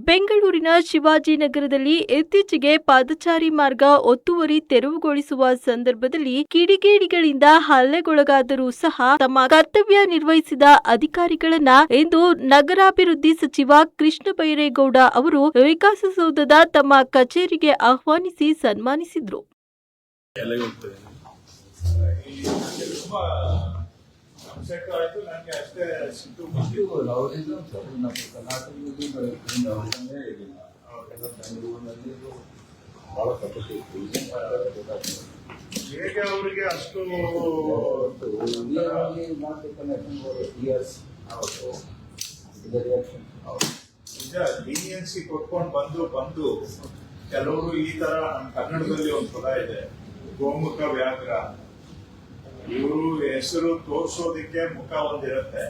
ಬೆಂಗಳೂರಿನ ಶಿವಾಜಿನಗರದಲ್ಲಿ ಇತ್ತೀಚೆಗೆ ಪಾದಚಾರಿ ಮಾರ್ಗ ಒತ್ತುವರಿ ತೆರವುಗೊಳಿಸುವ ಸಂದರ್ಭದಲ್ಲಿ ಕಿಡಿಗೇಡಿಗಳಿಂದ ಹಲ್ಲೆಗೊಳಗಾದರೂ ಸಹ ತಮ್ಮ ಕರ್ತವ್ಯ ನಿರ್ವಹಿಸಿದ ಅಧಿಕಾರಿಗಳನ್ನ ಇಂದು ನಗರಾಭಿವೃದ್ಧಿ ಸಚಿವ ಕೃಷ್ಣ ಬೈರೇಗೌಡ ಅವರು ವಿಕಾಸಸೌಧದ ತಮ್ಮ ಕಚೇರಿಗೆ ಆಹ್ವಾನಿಸಿ ಸನ್ಮಾನಿಸಿದರು. ಆಯ್ತು ನನಗೆ ಅಷ್ಟೇ ಸಿಟ್ಟು ಬಂದಿತ್ತು. ಹೇಗೆ ಅವರಿಗೆ ಅಷ್ಟು ಲೀನಿಯನ್ಸಿ ಕೊಟ್ಕೊಂಡು ಬಂದು ಕೆಲವರು ಈ ತರ ನಮ್ಮ ಕನ್ನಡದಲ್ಲಿ ಒಂದು ಪದ ಇದೆ, ಗೋಮುಖ ವ್ಯಾಘ್ರ. ಇವರು ಹೆಸರು ತೋರ್ಸೋದಿಕ್ಕೆ ಮುಖ ಒಂದಿರುತ್ತೆ,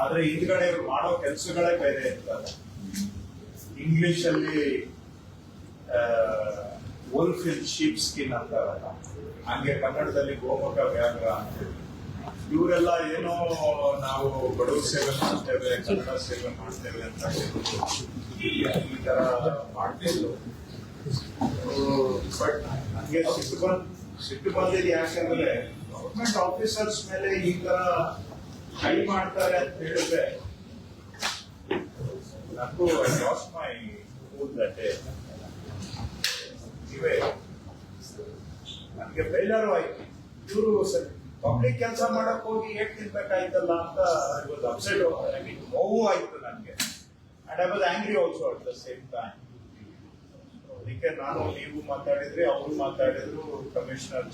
ಆದ್ರೆ ಹಿಂದ್ಗಡೆ ಇವ್ರು ಮಾಡೋ ಕೆಲಸಗಳೇ ಬೇರೆ ಇರ್ತದೆ. ಇಂಗ್ಲಿಷ್ ಅಲ್ಲಿ ವೋಲ್ಫ್ ಇನ್ ಶೀಪ್ ಸ್ಕಿನ್ ಅಂತಾರಲ್ಲ, ಹಂಗೆ ಕನ್ನಡದಲ್ಲಿ ಗೋಮುಖ ವ್ಯಾಘ್ರ ಅಂತೇಳಿ. ಇವರೆಲ್ಲ ಏನೋ ನಾವು ಬಡವ ಸೇವೆ ಮಾಡ್ತೇವೆ, ಕನ್ನಡ ಸೇವೆ ಮಾಡ್ತೇವೆ ಅಂತ ಈ ತರ ಮಾಡ್ತಿದ್ರು. ಬಟ್ ಹಂಗೆ ಸಿಟ್ಟು ಬಂದಿದ್ದು ಯಾಕಂದ್ರೆ ಗವರ್ಮೆಂಟ್ ಆಫೀಸರ್ಸ್ ಮೇಲೆ ಈ ತರ ಹೈ ಮಾಡ್ತಾರೆ ಅಂತ ಹೇಳಿದ್ರೆ ನನಗೂ last my mood that day. ಇವೇ ನನಗೆ ಬೇಜಾರು ಆಯ್ತು, ಇವರು ಪಬ್ಲಿಕ್ ಕೆಲಸ ಮಾಡಕ್ ಹೋಗಿ ಹೇಗ್ ತಿನ್ಬೇಕಾಯ್ತಲ್ಲ ಅಂತ ಇವತ್ತು ಅಪ್ಸೆಟ್ ನೋವು ಆಯ್ತು ನನಗೆ. And I was angry also at the same time. ಅದಕ್ಕೆ ನೀವು ಮಾತಾಡಿದ್ರಿ, ಅವರು ಮಾತಾಡಿದ್ರು, ಕಮಿಷನರ್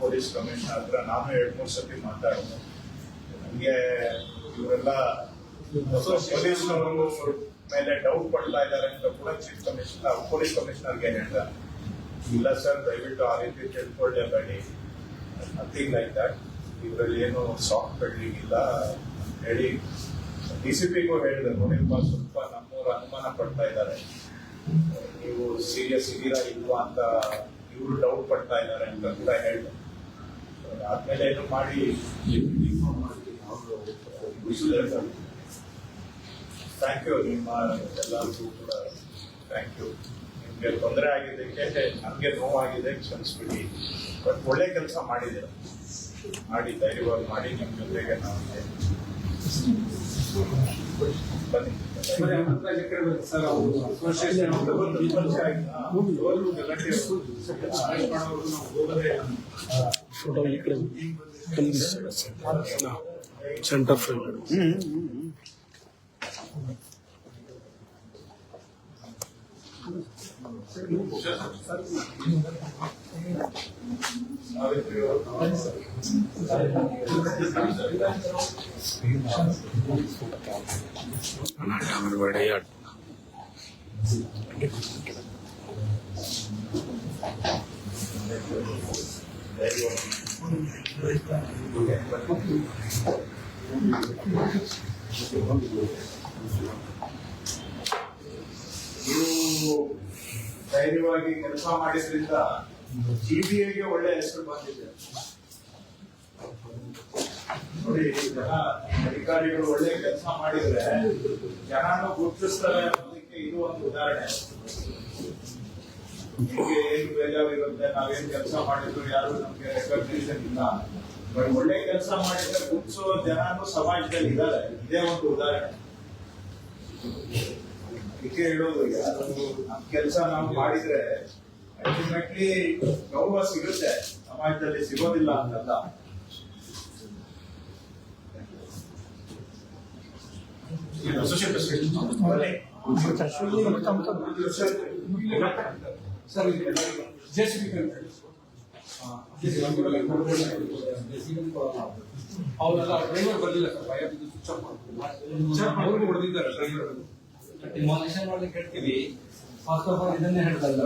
ಪೊಲೀಸ್ ಕಮಿಷನರ್ ಹತ್ರ ನಾನು 2-3 ಸತಿ ಮಾತಾಡಿದೆ. ನನಗೆ ಇವರೆಲ್ಲ ಪೊಲೀಸ್ನವರು ಮೇಲೆ ಡೌಟ್ ಪಡ್ತಾ ಇದ್ದಾರೆ ಅಂತ ಕೂಡ ಚೀಫ್ ಕಮಿಷನರ್ ಪೊಲೀಸ್ ಕಮಿಷನರ್ಗೆ ಹೇಳ್ತಾರೆ. ಇಲ್ಲ ಸರ್, ದಯವಿಟ್ಟು ಆ ರೀತಿ ತಿಳ್ಕೊಳ್ಳೇಬೇಡಿ, ನಥಿಂಗ್ ಲೈಕ್ ದಟ್, ಇವರಲ್ಲಿ ಏನು ಸಾಫ್ಟ್ ಬಿಲ್ಡಿಂಗ್ ಇಲ್ಲ ಹೇಳಿ DCPಗೂ ಹೇಳಿದೆ. ನೋಡಿಪ್ಪ, ಸ್ವಲ್ಪ ನಮ್ಮೂರು ಅನುಮಾನ ಪಡ್ತಾ ಇದ್ದಾರೆ, ನೀವು ಸೀರಿಯಸ್ ಇದೀರಾ ಇಲ್ವಾ ಅಂತ ಇವರು ಡೌಟ್ ಪಡ್ತಾ ಇದ್ದಾರೆ ಅಂತ ಕೂಡ ಹೇಳಿದೆ. ಆದ್ಮೇಲೆ ಏನು ಮಾಡಿ ಥ್ಯಾಂಕ್ ಯು. ನಿಮ್ಮ ಎಲ್ಲರಿಗೂ ಕೂಡ ಥ್ಯಾಂಕ್ ಯು. ನಿಮ್ಗೆ ತೊಂದರೆ ಆಗಿದ್ದಕ್ಕೆ, ನಮ್ಗೆ ನೋವಾಗಿದೆ, ಕ್ಷಮಿಸ್ಬಿಡಿ. ಬಟ್ ಒಳ್ಳೆ ಕೆಲಸ ಮಾಡಿದ್ದೀರ, ಮಾಡಿ ಧೈರ್ಯವಾಗಿ ಮಾಡಿ. ನಿಮ್ ಜೊತೆಗೆ ನಾವು ಬನ್ನಿ. ಸೆಂಟರ್ ಫ್ರೇಮ್ ನೀವು ಧೈರ್ಯವಾಗಿ ಕೆಲಸ ಮಾಡಿದ್ರಿಂದ GBAಗೆ ಒಳ್ಳೆ ಹೆಸರು ಬಂದಿದೆ ನೋಡಿ. ಜನ ಅಧಿಕಾರಿಗಳು ಒಳ್ಳೆ ಕೆಲಸ ಮಾಡಿದ್ರೆ ಜನನು ಗುರುತಿಸ್ತಾರೆ ಅನ್ನೋದಕ್ಕೆ ಇದು ಒಂದು ಉದಾಹರಣೆ. ನಿಮಗೆ ಏನು ಬೇಜಾರಿರುತ್ತೆ, ನಾವೇನ್ ಕೆಲಸ ಮಾಡಿದ್ರು ಯಾರು ನಮ್ಗೆ ರೆಕಗ್ನಿಷನ್ ಇಲ್ಲ, ಬಟ್ ಒಳ್ಳೆ ಕೆಲಸ ಮಾಡಿದ್ರೆ ಗುರುತಿಸೋ ಜನನು ಸಮಾಜದಲ್ಲಿ ಇದ್ದಾರೆ. ಇದೇ ಒಂದು ಉದಾಹರಣೆ. ಇದಕ್ಕೆ ಹೇಳೋದು, ಯಾರು ನಮ್ ಕೆಲಸ ನಾವು ಮಾಡಿದ್ರೆ ಅಲ್ಟಿಮೇಟ್ಲಿ ಗೌರವ ಸಿಗುತ್ತೆ, ಸಮಾಜದಲ್ಲಿ ಸಿಗೋದಿಲ್ಲ ಅಂತಲ್ಲ. ಅವರೆಲ್ಲ ಡ್ರೈವರ್ ಬರಲಿಲ್ಲ ಸರ್, ಭಯ ಬಿದ್ದು ಸ್ವಿಚ್ ಆಫ್ ಮಾಡ್ತಾರೆ, ಅವ್ರಿಗೂ ಹೊಡೆದಿದ್ದಾರೆ ಡ್ರೈವರ್. ಡಿಮಾಲಿಷನ್ ಮಾಡ್ಲಿಕ್ಕೆ ಹೇಳ್ತೀವಿ, ಫಸ್ಟ್ ಆಫ್ ಆಲ್ ಇದನ್ನೇ ಹೇಳ್ತಲ್ಲ.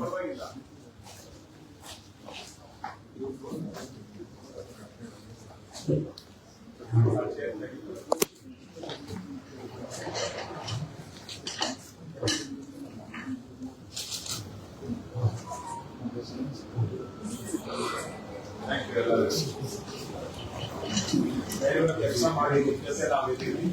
ಪರವಾಗಿಲ್ಲ. ಥ್ಯಾಂಕ್ ಯು ಎಲ್ಲರೂ. ದಯವಿಟ್ಟು ಕೆಲಸ ಮಾಡಿ, ಜೊತೆ ನಾವಿದ್ದೀವಿ.